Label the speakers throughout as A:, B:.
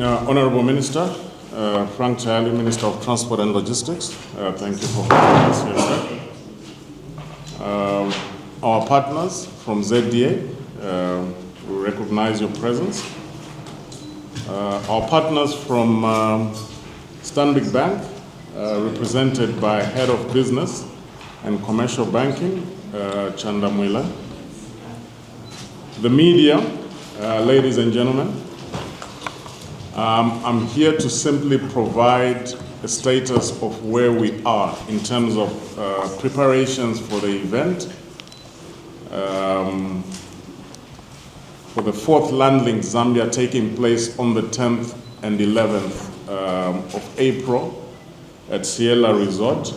A: Honorable Minister, Frank Chali, Minister of Transport and Logistics, thank you for having us here, sir. Our partners from ZDA, we recognize your presence. Our partners from Stanbic Bank, represented by Head of Business and Commercial Banking, Chanda Mwila. The media, ladies and gentlemen, I'm here to simply provide a status of where we are in terms of preparations for the event, for the 4th Land-Linked Zambia taking place on the 10th and 11th of April at Ciela Resort.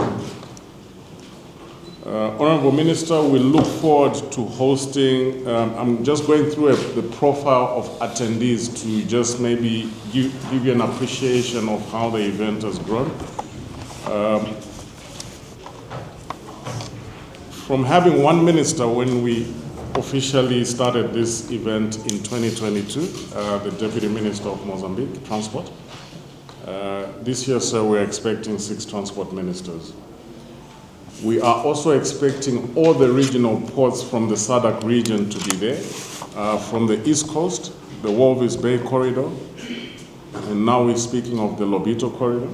A: Honorable Minister, we look forward to hosting, I'm just going through the profile of attendees to just maybe give you an appreciation of how the event has grown. From having one minister when we officially started this event in 2022, the Deputy Minister of Mozambique, Transport. This year, sir, we're expecting 6 transport ministers. We are also expecting all the regional ports from the SADC region to be there. From the East Coast, the 𝗪𝗏𝗍𝗍 corridor, and now we're speaking of the Lobito corridor.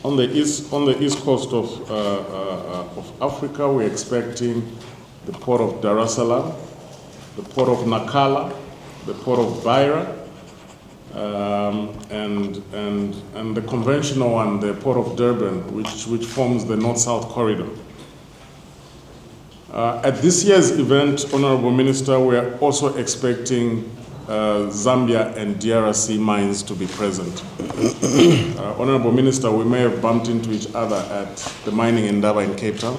A: On the east coast of Africa, we're expecting the port of Dar es Salaam, the port of Nacala, the port of Beira, and the conventional one, the port of Durban, which forms the North-South corridor. At this year's event, Honorable Minister, we are also expecting Zambia and DRC mines to be present. Honorable Minister, we may have bumped into each other at the mining endeavor in Cape Town.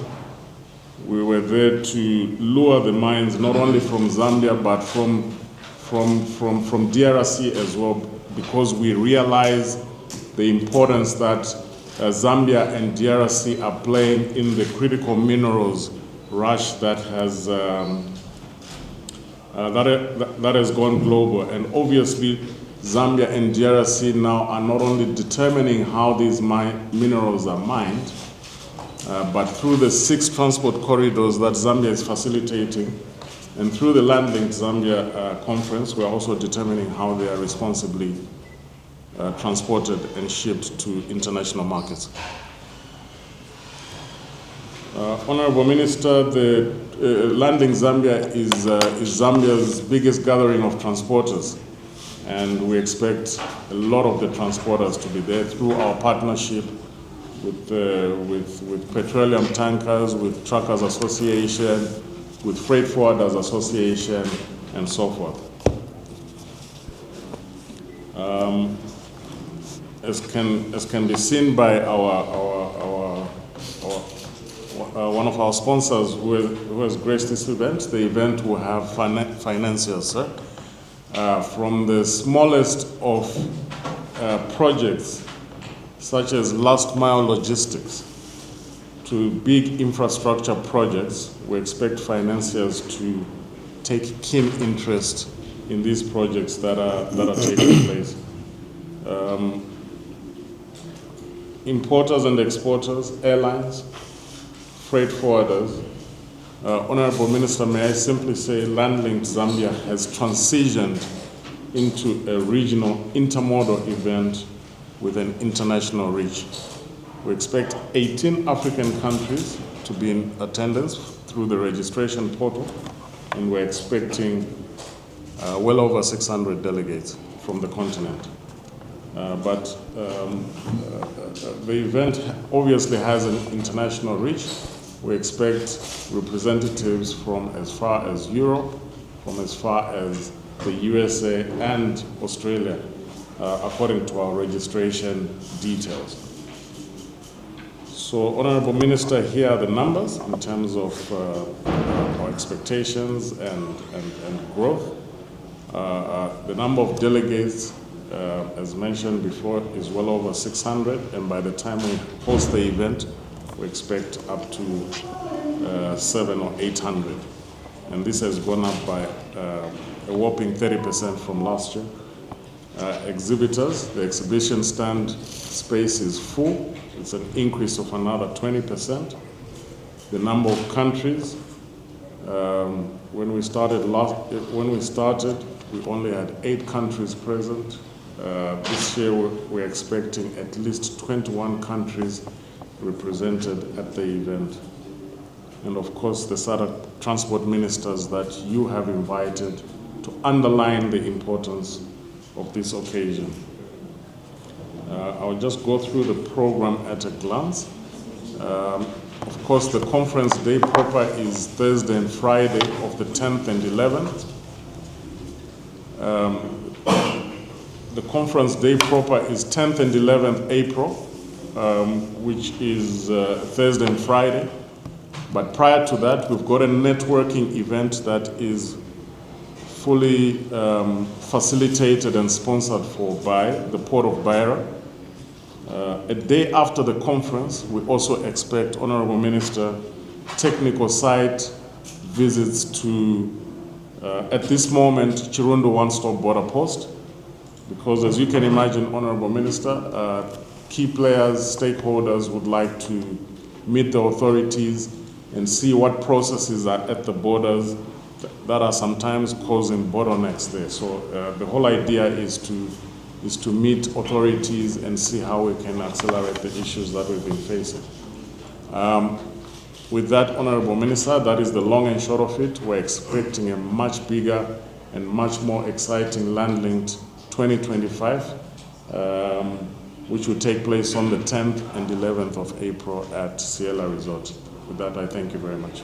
A: We were there to lure the mines not only from Zambia but from DRC as well, because we realize the importance that Zambia and DRC are playing in the critical minerals rush that has gone global. And obviously, Zambia and DRC now are not only determining how these minerals are mined, but through the 6 transport corridors that Zambia is facilitating, and through the Land-Linked Zambia Conference, we are also determining how they are responsibly transported and shipped to international markets. Honorable Minister, the Land-Linked Zambia is Zambia's biggest gathering of transporters, and we expect a lot of the transporters to be there through our partnership with petroleum tankers, with Truckers Association, with Freight Forwarders Association, and so forth. As can be seen by one of our sponsors who has graced this event, the event will have financiers, sir. From the smallest of projects, such as last mile logistics, to big infrastructure projects, we expect financiers to take keen interest in these projects that are taking place. Importers and exporters, airlines, freight forwarders. Honorable Minister, may I simply say Land-Linked Zambia has transitioned into a regional intermodal event with an international reach. We expect 18 African countries to be in attendance through the registration portal, and we're expecting well over 600 delegates from the continent. But the event obviously has an international reach. We expect representatives from as far as Europe, from as far as the USA and Australia, according to our registration details. So, Honorable Minister, here are the numbers in terms of our expectations and growth. The number of delegates, as mentioned before, is well over 600, and by the time we host the event, we expect up to 700 or 800. And this has gone up by a whopping 30% from last year. exhibitors. The exhibition stand space is full. It's an increase of another 20%. The number of countries, when we started, we only had 8 countries present. This year, we're expecting at least 21 countries represented at the event. And of course, the SADC transport ministers that you have invited to underline the importance of this occasion. I'll just go through the program at a glance. Of course, the conference day proper is Thursday and Friday of the 10th and 11th. The conference day proper is 10th and 11th April, which is Thursday and Friday. But prior to that, we've got a networking event that is fully facilitated and sponsored by the Port of Beira. A day after the conference, we also expect, Honorable Minister, technical site visits to, at this moment, Chirundo One-Stop Border Post, because as you can imagine, Honorable Minister, key players, stakeholders would like to meet the authorities and see what processes are at the borders that are sometimes causing bottlenecks there. So the whole idea is to meet authorities and see how we can accelerate the issues that we've been facing. With that, Honorable Minister, that is the long and short of it. We're expecting a much bigger and much more exciting Land-Linked 2025, which will take place on the 10th and 11th of April at Ciela Resort. With that, I thank you very much.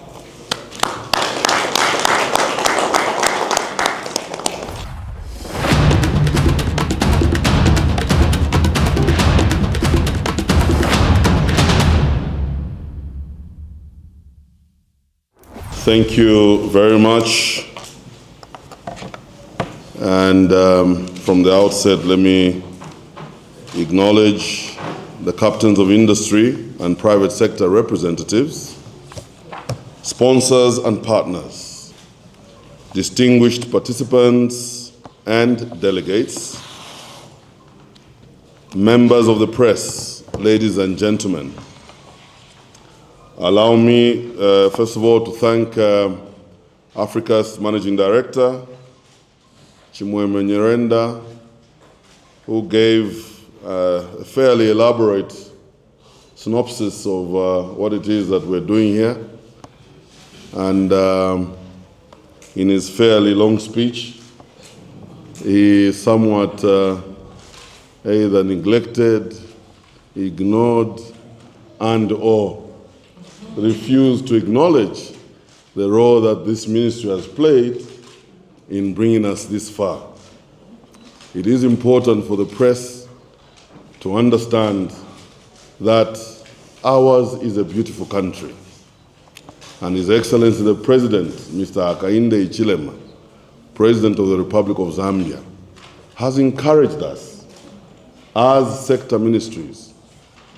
B: Thank you very much. And from the outset, let me acknowledge the captains of industry and private sector representatives, sponsors and partners, distinguished participants and delegates, members of the press, ladies and gentlemen. Allow me, first of all, to thank Africa's Managing Director, Chimwemwe Nyirenda, who gave a fairly elaborate synopsis of what it is that we're doing here. And in his fairly long speech, he somewhat either neglected, ignored, and/or refused to acknowledge the role that this ministry has played in bringing us this far. It is important for the press to understand that ours is a beautiful country. And His Excellency the President, Mr. Hakainde Hichilema, President of the Republic of Zambia, has encouraged us as sector ministries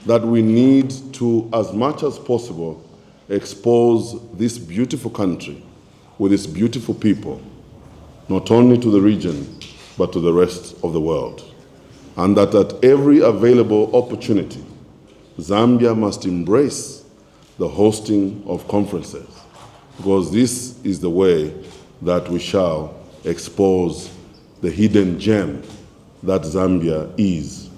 B: that we need to, as much as possible, expose this beautiful country with its beautiful people, not only to the region, but to the rest of the world. And that at every available opportunity, Zambia must embrace the hosting of conferences, because this is the way that we shall expose the hidden gem that Zambia is,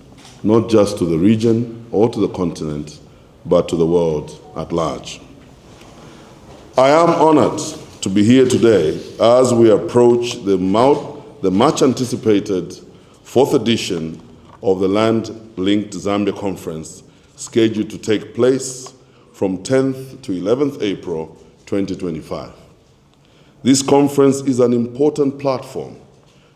B: not just to the region or to the continent, but to the world at large. I am honored to be here today as we approach the much anticipated 4th edition of the Land-Linked Zambia Conference, scheduled to take place from 10th to 11th April 2025. This conference is an important platform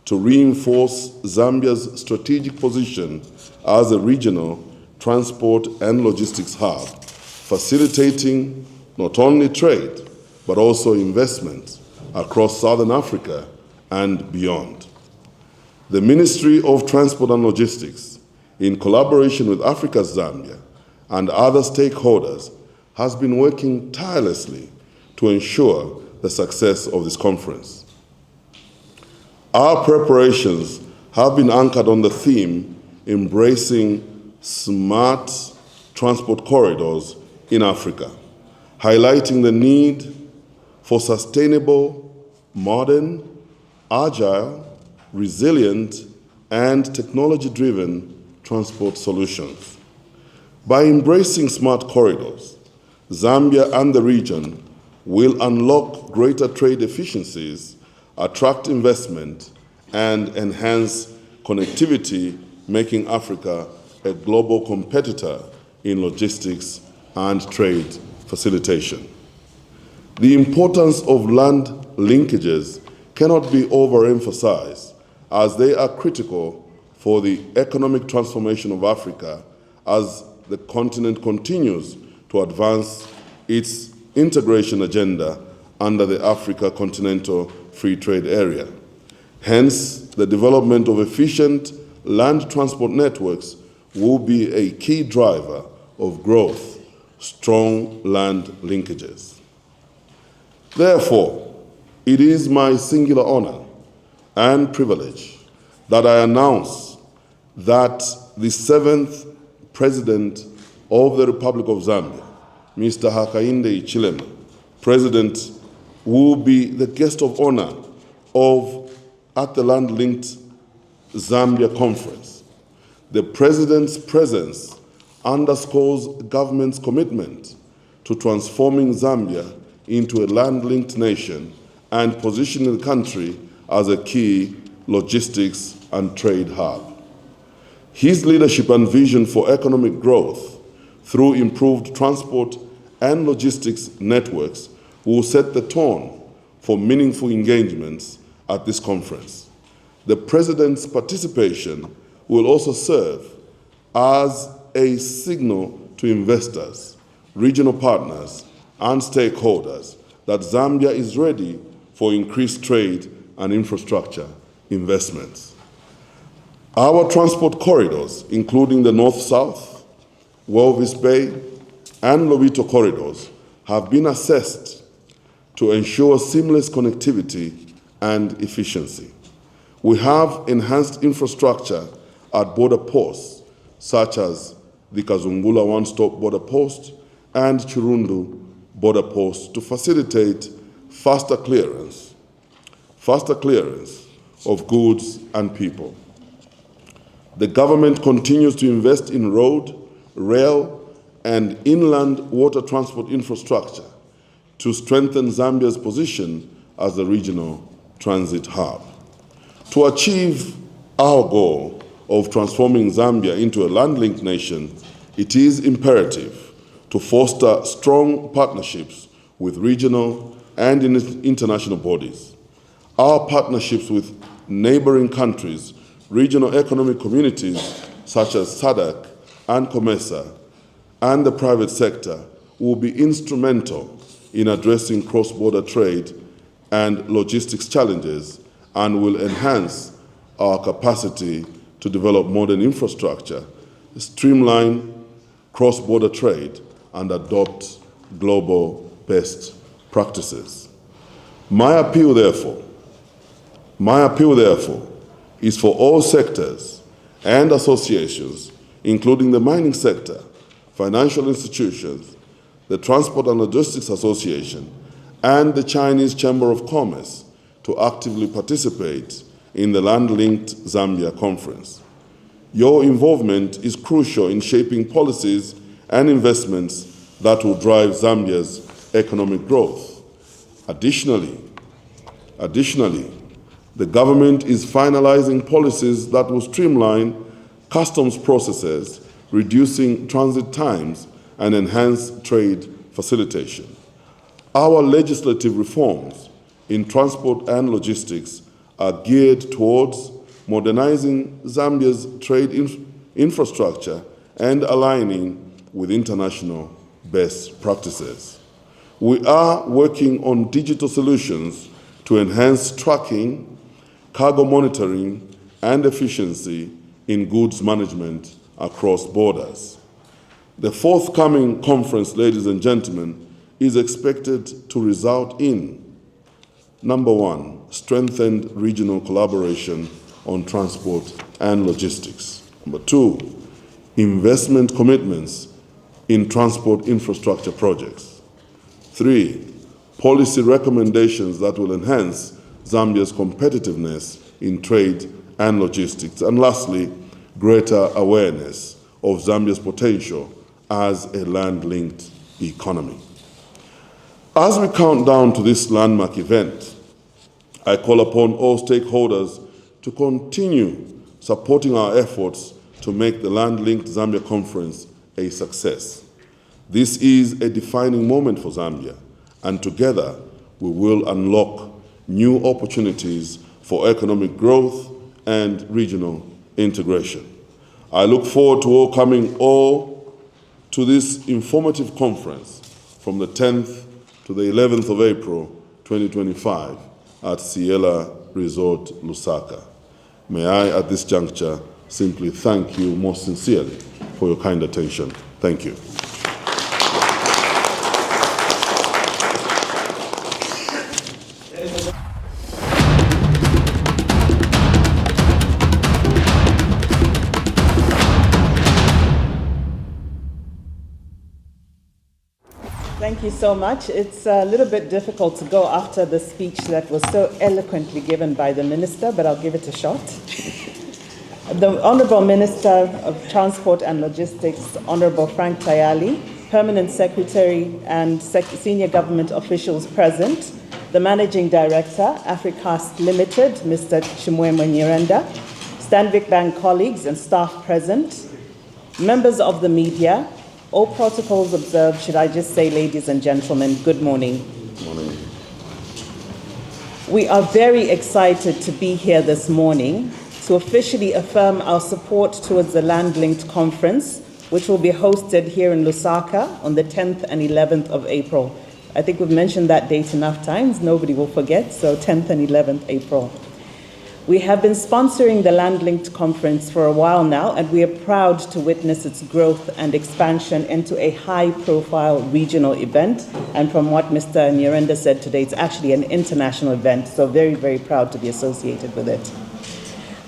B: to reinforce Zambia's strategic position as a regional transport and logistics hub, facilitating not only trade, but also investment across Southern Africa and beyond. The Ministry of Transport and Logistics, in collaboration with Africast Zambia and other stakeholders, has been working tirelessly to ensure the success of this conference. Our preparations have been anchored on the theme embracing smart transport corridors in Africa, highlighting the need for sustainable, modern, agile, resilient, and technology-driven transport solutions. By embracing smart corridors, Zambia and the region will unlock greater trade efficiencies, attract investment, and enhance connectivity, making Africa a global competitor in logistics and trade facilitation. The importance of land linkages cannot be overemphasized, as they are critical for the economic transformation of Africa as the continent continues to advance its integration agenda under the Africa Continental Free Trade Area. Hence, the development of efficient land transport networks will be a key driver of growth, strong land linkages. Therefore, it is my singular honor and privilege that I announce that the 7th President of the Republic of Zambia, Mr. Hakainde Hichilema, President, will be the guest of honor at the Land-Linked Zambia Conference. The President's presence underscores government's commitment to transforming Zambia into a land-linked nation and positioning the country as a key logistics and trade hub. His leadership and vision for economic growth through improved transport and logistics networks will set the tone for meaningful engagements at this conference. The President's participation will also serve as a signal to investors, regional partners, and stakeholders that Zambia is ready for increased trade and infrastructure investments. Our transport corridors, including the North-South, Walvis Bay, and Lobito corridors, have been assessed to ensure seamless connectivity and efficiency. We have enhanced infrastructure at border posts, such as the Kazungula One-Stop Border Post and Chirundu Border Post, to facilitate faster clearance of goods and people. The government continues to invest in road, rail, and inland water transport infrastructure to strengthen Zambia's position as a regional transit hub. To achieve our goal of transforming Zambia into a land-linked nation, it is imperative to foster strong partnerships with regional and international bodies. Our partnerships with neighboring countries, regional economic communities such as SADC and COMESA, and the private sector will be instrumental in addressing cross-border trade and logistics challenges, and will enhance our capacity to develop modern infrastructure, streamline cross-border trade, and adopt global best practices. My appeal, therefore, is for all sectors and associations, including the mining sector, financial institutions, the Transport and Logistics Association, and the Chinese Chamber of Commerce, to actively participate in the Land-Linked Zambia Conference. Your involvement is crucial in shaping policies and investments that will drive Zambia's economic growth. Additionally, the government is finalizing policies that will streamline customs processes, reducing transit times, and enhance trade facilitation. Our legislative reforms in transport and logistics are geared towards modernizing Zambia's trade infrastructure and aligning with international best practices. We are working on digital solutions to enhance tracking, cargo monitoring, and efficiency in goods management across borders. The forthcoming conference, ladies and gentlemen, is expected to result in, number one, strengthened regional collaboration on transport and logistics. Number 2, investment commitments in transport infrastructure projects. 3, policy recommendations that will enhance Zambia's competitiveness in trade and logistics. And lastly, greater awareness of Zambia's potential as a land-linked economy. As we count down to this landmark event, I call upon all stakeholders to continue supporting our efforts to make the Land-Linked Zambia Conference a success. This is a defining moment for Zambia, and together we will unlock new opportunities for economic growth and regional integration. I look forward to welcoming all to this informative conference from the 10th to the 11th of April 2025 at Ciela Resort, Lusaka. May I, at this juncture, simply thank you most sincerely for your kind attention. Thank you.
C: Thank you so much. It's a little bit difficult to go after the speech that was so eloquently given by the Minister, but I'll give it a shot. The Honourable Minister of Transport and Logistics, Honourable Frank Tayali, Permanent Secretary and senior government officials present, the Managing Director, Africast Limited, Mr. Chimwemwe Nyirenda, Stanbic Bank colleagues and staff present, members of the media, all protocols observed, should I just say, ladies and gentlemen, good morning.
B: Good morning.
C: We are very excited to be here this morning to officially affirm our support towards the Land-Linked Conference, which will be hosted here in Lusaka on the 10th and 11th of April. I think we've mentioned that date enough times, nobody will forget, so 10th and 11th April. We have been sponsoring the Land-Linked Conference for a while now, and we are proud to witness its growth and expansion into a high-profile regional event. And from what Mr. Nyirenda said today, it's actually an international event, so very, very proud to be associated with it.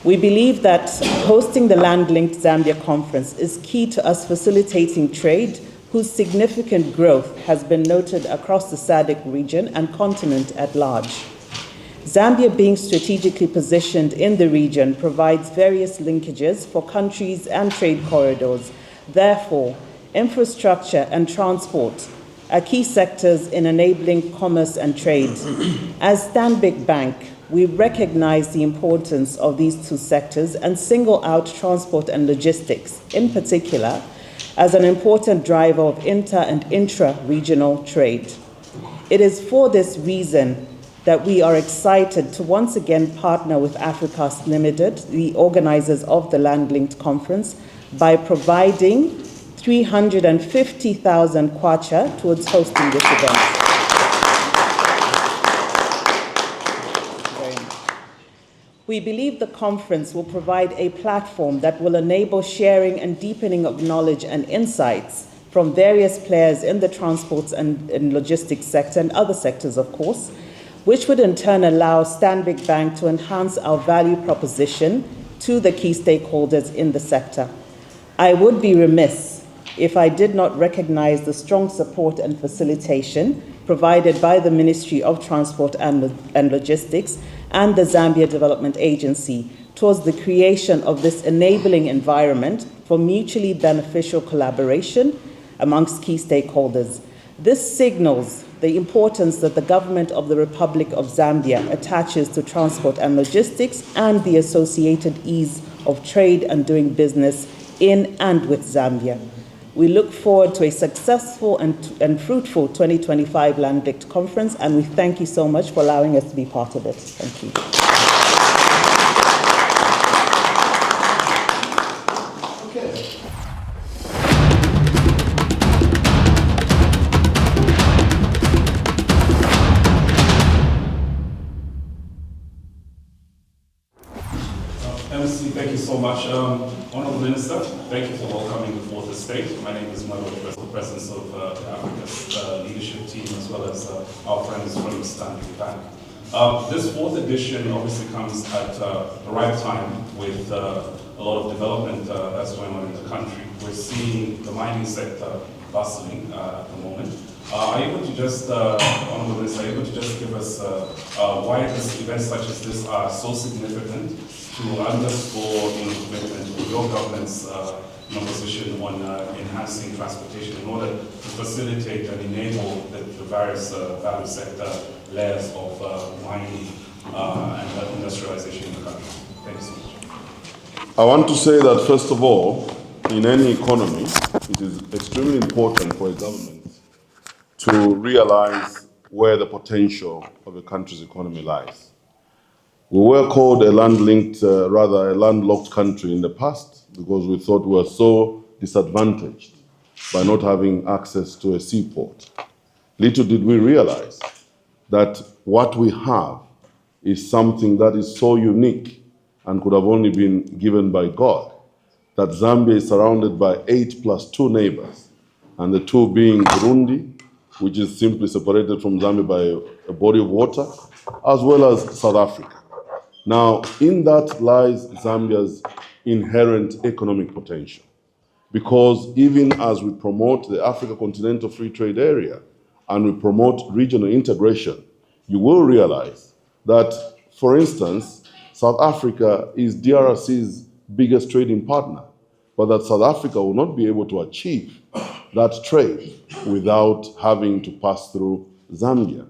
C: We believe that hosting the Land-Linked Zambia Conference is key to us facilitating trade, whose significant growth has been noted across the SADC region and continent at large. Zambia, being strategically positioned in the region, provides various linkages for countries and trade corridors. Therefore, infrastructure and transport are key sectors in enabling commerce and trade. As Stanbic Bank, we recognize the importance of these two sectors and single out transport and logistics, in particular, as an important driver of inter- and intra-regional trade. It is for this reason that we are excited to once again partner with Africast Limited, the organizers of the Land-Linked Conference, by providing 350,000 kwacha towards hosting this event. We believe the conference will provide a platform that will enable sharing and deepening of knowledge and insights from various players in the transports and logistics sector and other sectors, of course, which would in turn allow Stanbic Bank to enhance our value proposition to the key stakeholders in the sector. I would be remiss if I did not recognize the strong support and facilitation provided by the Ministry of Transport and Logistics and the Zambia Development Agency towards the creation of this enabling environment for mutually beneficial collaboration amongst key stakeholders. This signals the importance that the government of the Republic of Zambia attaches to transport and logistics and the associated ease of trade and doing business in and with Zambia. We look forward to a successful and fruitful 2025 Land-Linked Conference, and we thank you so much for allowing us to be part of it. Thank you.
D: MC, thank you so much. Honourable Minister, thank you for welcoming before the state. My name is 𝗪𝗪, the presence of the Africa's leadership team, as well as our friends from Stanbic Bank. This fourth edition obviously comes at the right time with a lot of development that's going on in the country. We're seeing the mining sector bustling at the moment. Are you able to just, Honorable Minister, are you able to just give us why events such as this are so significant to underscore commitment to your government's position on enhancing transportation in order to facilitate and enable the various value sector layers of mining and industrialization in the country? Thank you so much.
B: I want to say that, first of all, in any economy, it is extremely important for a government to realize where the potential of a country's economy lies. We were called a landlocked country in the past because we thought we were so disadvantaged by not having access to a seaport. Little did we realize that what we have is something that is so unique and could have only been given by God, that Zambia is surrounded by 8+2 neighbors, and the two being Burundi, which is simply separated from Zambia by a body of water, as well as South Africa. Now, in that lies Zambia's inherent economic potential, because even as we promote the Africa Continental Free Trade Area and we promote regional integration, you will realize that, for instance, South Africa is DRC's biggest trading partner, but that South Africa will not be able to achieve that trade without having to pass through Zambia.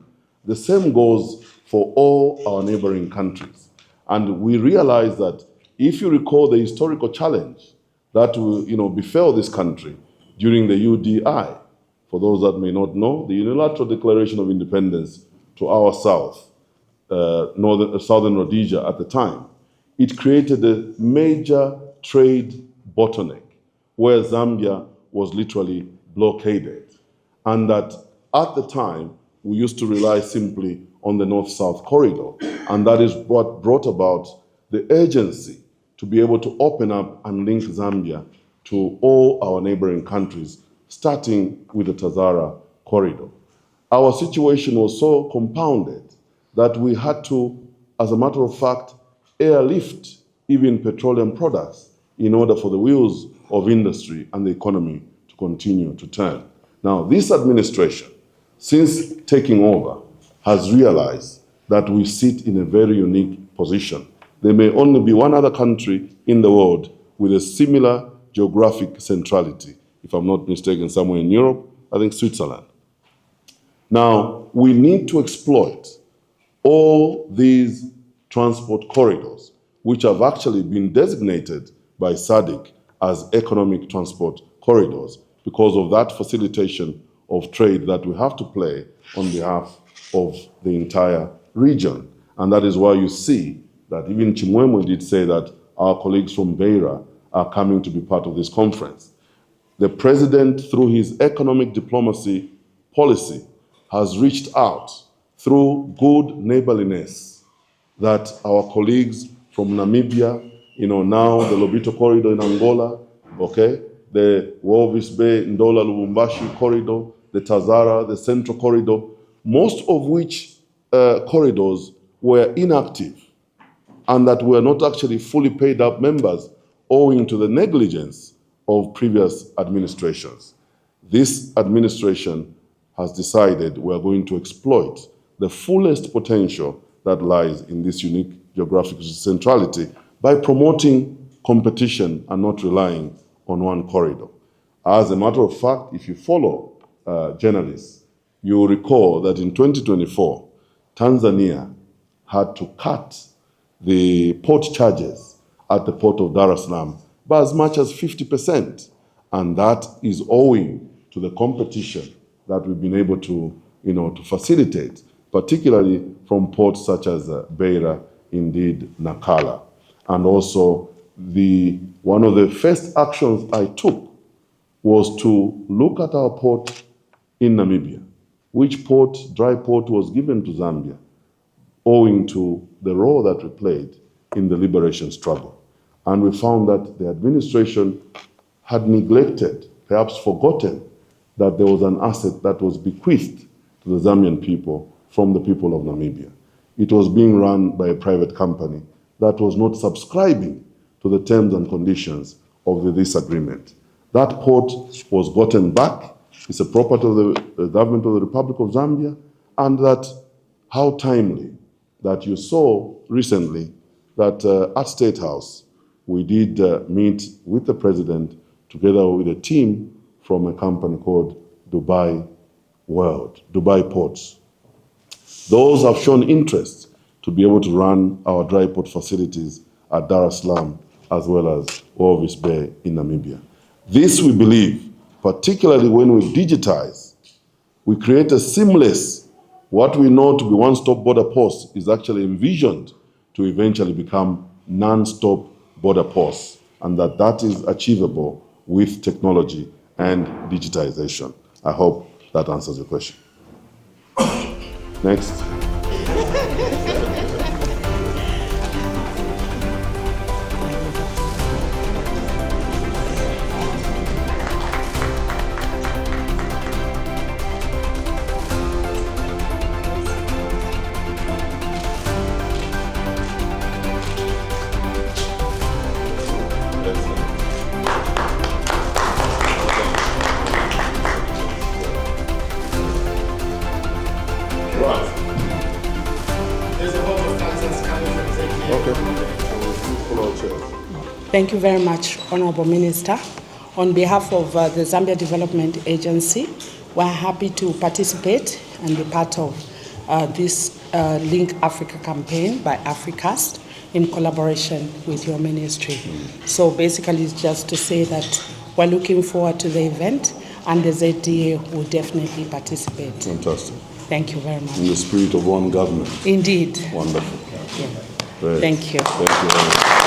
B: The same goes for all our neighboring countries. And we realize that if you recall the historical challenge that befell this country during the UDI, for those that may not know, the Unilateral Declaration of Independence to our south, southern Rhodesia at the time, it created a major trade bottleneck where Zambia was literally blockaded. And that at the time, we used to rely simply on the North-South corridor. And that is what brought about the urgency to be able to open up and link Zambia to all our neighboring countries, starting with the Tazara corridor. Our situation was so compounded that we had to, as a matter of fact, airlift even petroleum products in order for the wheels of industry and the economy to continue to turn. Now, this administration, since taking over, has realized that we sit in a very unique position. There may only be one other country in the world with a similar geographic centrality, if I'm not mistaken, somewhere in Europe, I think Switzerland. Now, we need to exploit all these transport corridors, which have actually been designated by SADC as economic transport corridors because of that facilitation of trade that we have to play on behalf of the entire region. And that is why you see that even Chimwemwe did say that our colleagues from Beira are coming to be part of this conference. The president, through his economic diplomacy policy, has reached out through good neighborliness that our colleagues from Namibia, now the Lobito corridor in Angola, okay, the Walvis Bay, Ndola, Lubumbashi corridor, the Tazara, the Central corridor, most of which corridors were inactive and that were not actually fully paid up members owing to the negligence of previous administrations. This administration has decided we are going to exploit the fullest potential that lies in this unique geographic centrality by promoting competition and not relying on one corridor. As a matter of fact, if you follow journalists, you will recall that in 2024, Tanzania had to cut the port charges at the port of Dar es Salaam by as much as 50%. And that is owing to the competition that we've been able to, to facilitate, particularly from ports such as Beira, indeed Nakala. And also, one of the first actions I took was to look at our port in Namibia, which dry port was given to Zambia, owing to the role that we played in the liberation struggle. And we found that the administration had neglected, perhaps forgotten, that there was an asset that was bequeathed to the Zambian people from the people of Namibia. it was being run by a private company that was not subscribing to the terms and conditions of this agreement. That port was gotten back. It's a property of the government of the Republic of Zambia, and that how timely that you saw recently that at State House, we did meet with the president together with a team from a company called Dubai Ports. Those have shown interest to be able to run our dry port facilities at Dar es Salaam as well as Walvis Bay in Namibia. This, we believe, particularly when we digitize, we create a seamless, what we know to be one-stop border post is actually envisioned to eventually become non-stop border posts, and that is achievable with technology and digitization. I hope that answers your question. Next.
E: Thank you very much, Honorable Minister. On behalf of the Zambia Development Agency, we're happy to participate and be part of this Link Africa campaign by Africast in collaboration with your ministry. So basically it's just to say that we're looking forward to the event and the ZDA will definitely participate.
B: Fantastic.
E: Thank you very much.
B: In the spirit of one government.
E: Indeed.
B: Wonderful.
E: Yeah.
B: Great.
E: Thank you.
B: Thank you very much.